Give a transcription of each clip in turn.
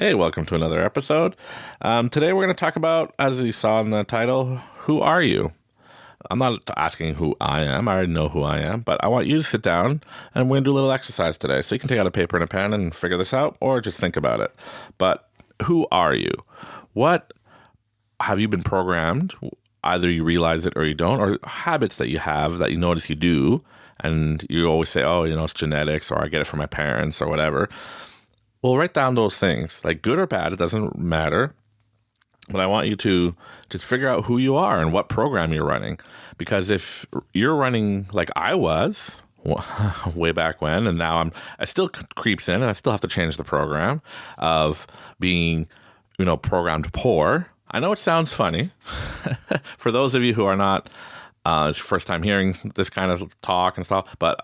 Hey, welcome to another episode. Today we're going to talk about, as you saw in the title, who are you? I'm not asking who I am. I already know who I am, but I want you to sit down and we're going to do a little exercise today. So you can take out a paper and a pen and figure this out or just think about it. But who are you? What have you been programmed? Either you realize it or you don't, or habits that you have that you notice you do. And you always say, oh, it's genetics, or I get it from my parents or whatever. Well, write down those things, like good or bad, it doesn't matter. But I want you to just figure out who you are and what program you're running. Because if you're running like I was way back when, and now it still creeps in, and I still have to change the program of being, programmed poor. I know it sounds funny. For those of you who are not, it's your first time hearing this kind of talk and stuff, but,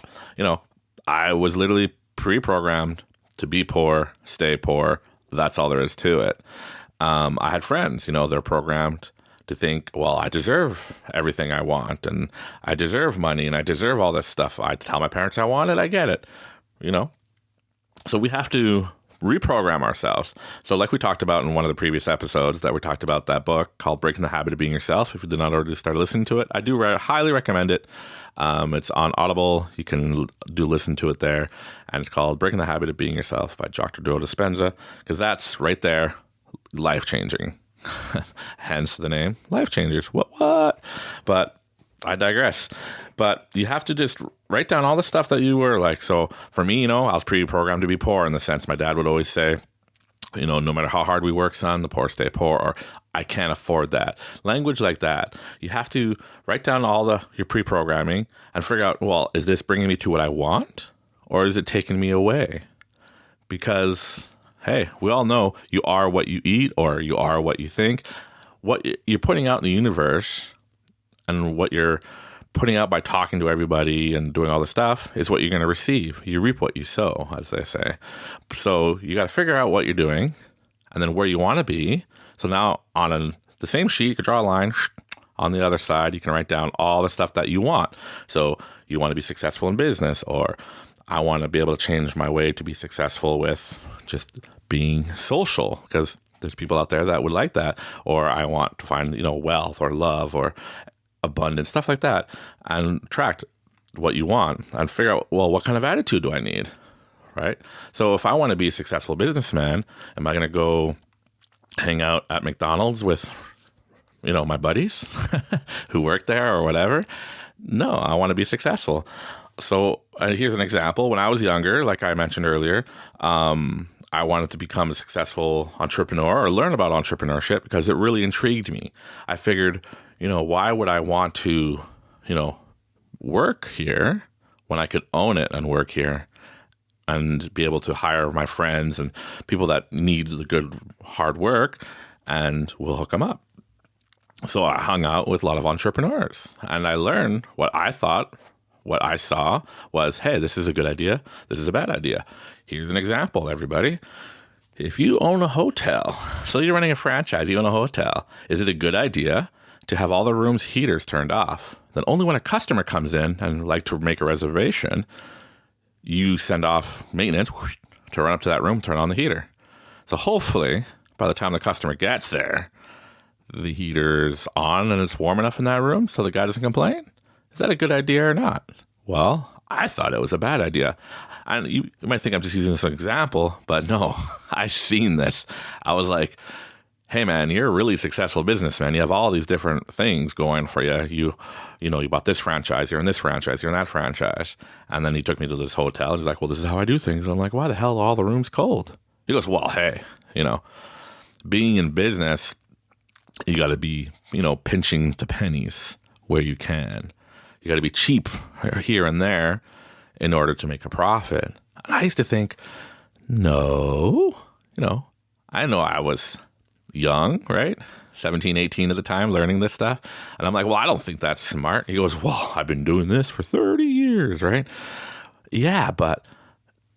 I was literally pre-programmed to be poor, stay poor. That's all there is to it. I had friends, they're programmed to think, well, I deserve everything I want, and I deserve money, and I deserve all this stuff. I tell my parents I want it, I get it, So we have to reprogram ourselves. So like we talked about in one of the previous episodes that we talked about that book called Breaking the Habit of Being Yourself. If you did not already start listening to it, I do highly recommend it. It's on Audible. You can listen to it there. And it's called Breaking the Habit of Being Yourself by Dr. Joe Dispenza, because that's right there, life-changing. Hence the name, Life Changers. What? But I digress. But you have to just write down all the stuff that you were like. So for me, I was pre-programmed to be poor in the sense my dad would always say, no matter how hard we work, son, the poor stay poor, or I can't afford that. Language like that. You have to write down all your pre-programming and figure out, well, is this bringing me to what I want, or is it taking me away? Because, hey, we all know you are what you eat, or you are what you think. What you're putting out in the universe and what you're putting out by talking to everybody and doing all the stuff is what you're going to receive. You reap what you sow, as they say. So you got to figure out what you're doing and then where you want to be. So now on the same sheet, you can draw a line. On the other side, you can write down all the stuff that you want. So you want to be successful in business, or I want to be able to change my way to be successful with just being social, because there's people out there that would like that. Or I want to find, wealth or love or abundance, stuff like that, and track what you want and figure out, well, what kind of attitude do I need, right? So if I want to be a successful businessman, am I going to go hang out at McDonald's with, my buddies who work there or whatever? No, I want to be successful. So here's an example. When I was younger, like I mentioned earlier, I wanted to become a successful entrepreneur or learn about entrepreneurship because it really intrigued me. I figured, why would I want to, work here when I could own it and work here and be able to hire my friends and people that need the good hard work, and we'll hook them up. So I hung out with a lot of entrepreneurs and I learned what I saw was, hey, this is a good idea. This is a bad idea. Here's an example, everybody. If you own a hotel, so you're running a franchise, you own a hotel, is it a good idea to have all the rooms' heaters turned off? Then only when a customer comes in and like to make a reservation, you send off maintenance to run up to that room, turn on the heater. So hopefully, by the time the customer gets there, the heater's on and it's warm enough in that room so the guy doesn't complain. Is that a good idea or not? Well, I thought it was a bad idea. And you might think I'm just using this as an example, but no, I've seen this. I was like, hey man, you're a really successful businessman. You have all these different things going for you. You bought this franchise, you're in this franchise, you're in that franchise. And then he took me to this hotel. He's like, well, this is how I do things. I'm like, why the hell are all the rooms cold? He goes, well, hey, being in business, you got to be, pinching the pennies where you can. You got to be cheap here and there in order to make a profit. And I used to think, no, I know I was young, right? 17, 18 at the time, learning this stuff. And I'm like, well, I don't think that's smart. He goes, well, I've been doing this for 30 years, right? Yeah, but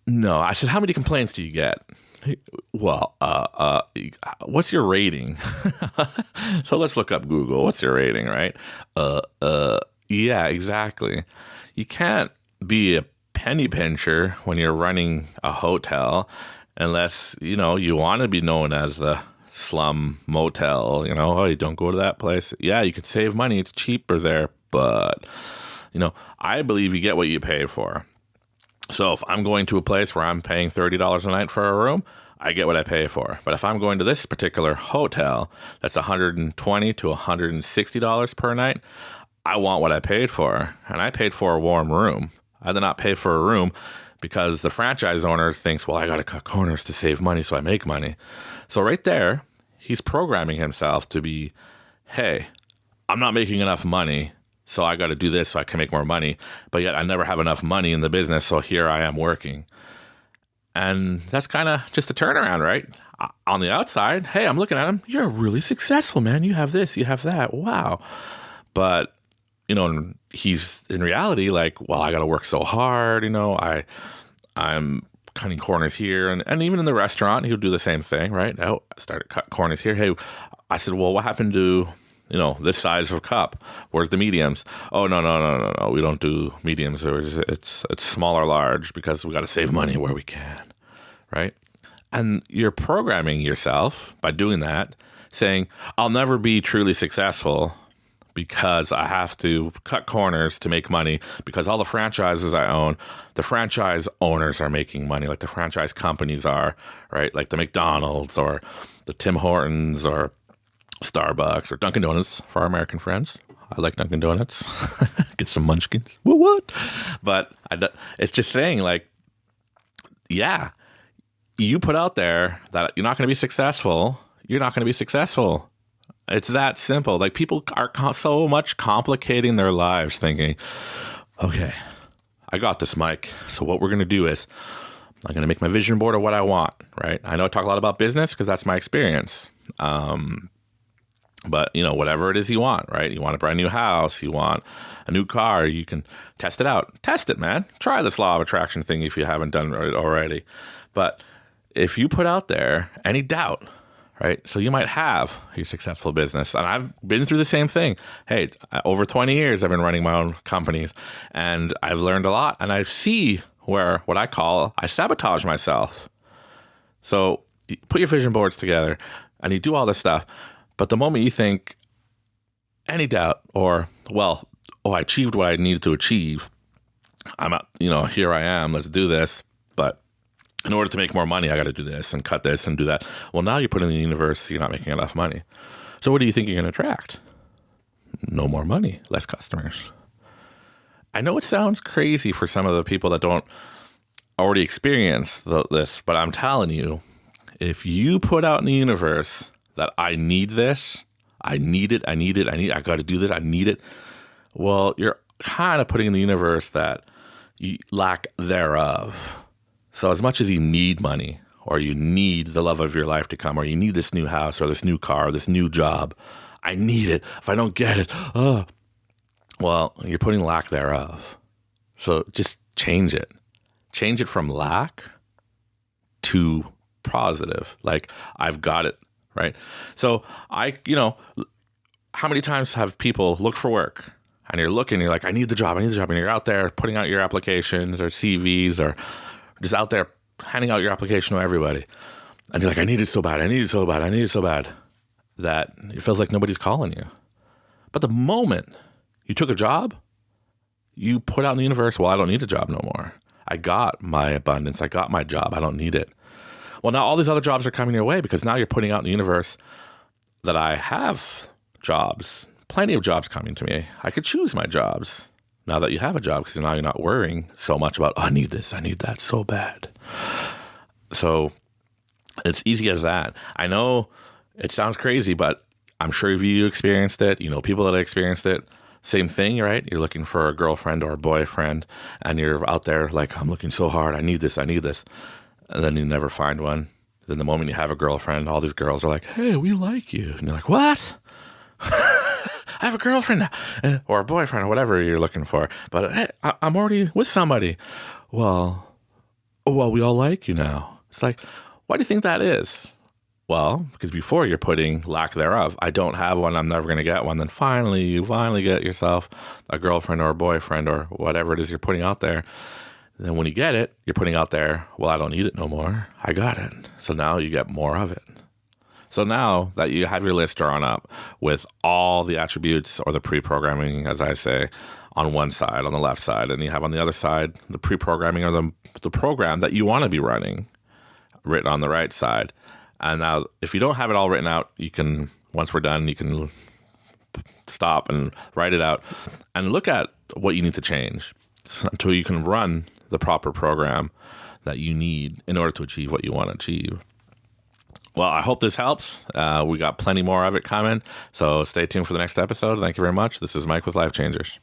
no. I said, how many complaints do you get? Well, what's your rating? So let's look up Google. What's your rating, right? Yeah, exactly. You can't be a penny pincher when you're running a hotel unless, you want to be known as the slum motel, oh, you don't go to that place. Yeah, you can save money. It's cheaper there. But, I believe you get what you pay for. So if I'm going to a place where I'm paying $30 a night for a room, I get what I pay for. But if I'm going to this particular hotel that's $120 to $160 per night, I want what I paid for. And I paid for a warm room. I did not pay for a room because the franchise owner thinks, well, I got to cut corners to save money so I make money. So right there, he's programming himself to be, hey, I'm not making enough money, so I got to do this so I can make more money. But yet I never have enough money in the business, so here I am working. And that's kind of just a turnaround, right? On the outside, hey, I'm looking at him. You're really successful, man. You have this, you have that. Wow. But, he's in reality like, well, I got to work so hard. I'm cutting corners here. And even in the restaurant, he would do the same thing, right? I started cutting corners here. Hey, I said, well, what happened to, this size of cup? Where's the mediums? Oh, no. We don't do mediums. It's small or large because we got to save money where we can, right? And you're programming yourself by doing that, saying, I'll never be truly successful because I have to cut corners to make money because all the franchises I own, the franchise owners are making money like the franchise companies are, right? Like the McDonald's or the Tim Hortons or Starbucks or Dunkin' Donuts for our American friends. I like Dunkin' Donuts. Get some munchkins. What? But it's just saying like, yeah, you put out there that you're not going to be successful. You're not going to be successful. It's that simple. Like people are so much complicating their lives thinking, okay, I got this, Mike. So what we're going to do is I'm going to make my vision board of what I want, right? I know I talk a lot about business because that's my experience. But, whatever it is you want, right? You want a brand new house. You want a new car. You can test it out. Test it, man. Try this law of attraction thing if you haven't done it already. But if you put out there any doubt, right? So you might have a successful business. And I've been through the same thing. Hey, over 20 years, I've been running my own companies and I've learned a lot. And I see where what I sabotage myself. So you put your vision boards together and you do all this stuff. But the moment you think any doubt or, well, I achieved what I needed to achieve. I'm out, here I am, let's do this. But in order to make more money, I got to do this and cut this and do that. Well, now you put in the universe, you're not making enough money. So what do you think you're going to attract? No more money, less customers. I know it sounds crazy for some of the people that don't already experience this, but I'm telling you, if you put out in the universe that I need this, I got to do this, I need it. Well, you're kind of putting in the universe that you lack thereof. So as much as you need money or you need the love of your life to come or you need this new house or this new car or this new job, I need it. If I don't get it, well, you're putting lack thereof. So just change it. Change it from lack to positive. Like, I've got it, right? So how many times have people looked for work and you're looking, you're like, I need the job. And you're out there putting out your applications or CVs or just out there handing out your application to everybody. And you're like, I need it so bad. That it feels like nobody's calling you. But the moment you took a job, you put out in the universe, well, I don't need a job no more. I got my abundance. I got my job. I don't need it. Well, now all these other jobs are coming your way because now you're putting out in the universe that I have jobs, plenty of jobs coming to me. I could choose my jobs now that you have a job because now you're not worrying so much about, I need this, I need that so bad. So it's easy as that. I know it sounds crazy, but I'm sure if you experienced it, people that experienced it, same thing, right? You're looking for a girlfriend or a boyfriend and you're out there like, I'm looking so hard. I need this. And then you never find one. Then the moment you have a girlfriend, all these girls are like, hey, we like you. And you're like, what? I have a girlfriend now. Or a boyfriend or whatever you're looking for. But hey, I'm already with somebody. Well, we all like you now. It's like, why do you think that is? Well, because before you're putting lack thereof. I don't have one. I'm never going to get one. Then you finally get yourself a girlfriend or a boyfriend or whatever it is you're putting out there. Then when you get it, you're putting out there, well, I don't need it no more. I got it. So now you get more of it. So now that you have your list drawn up with all the attributes or the pre-programming, as I say, on one side, on the left side, and you have on the other side the pre-programming or the program that you want to be running written on the right side. And now if you don't have it all written out, you can, once we're done, you can stop and write it out and look at what you need to change until you can run the proper program that you need in order to achieve what you want to achieve. Well, I hope this helps. We got plenty more of it coming, so stay tuned for the next episode. Thank you very much. This is Mike with Life Changers.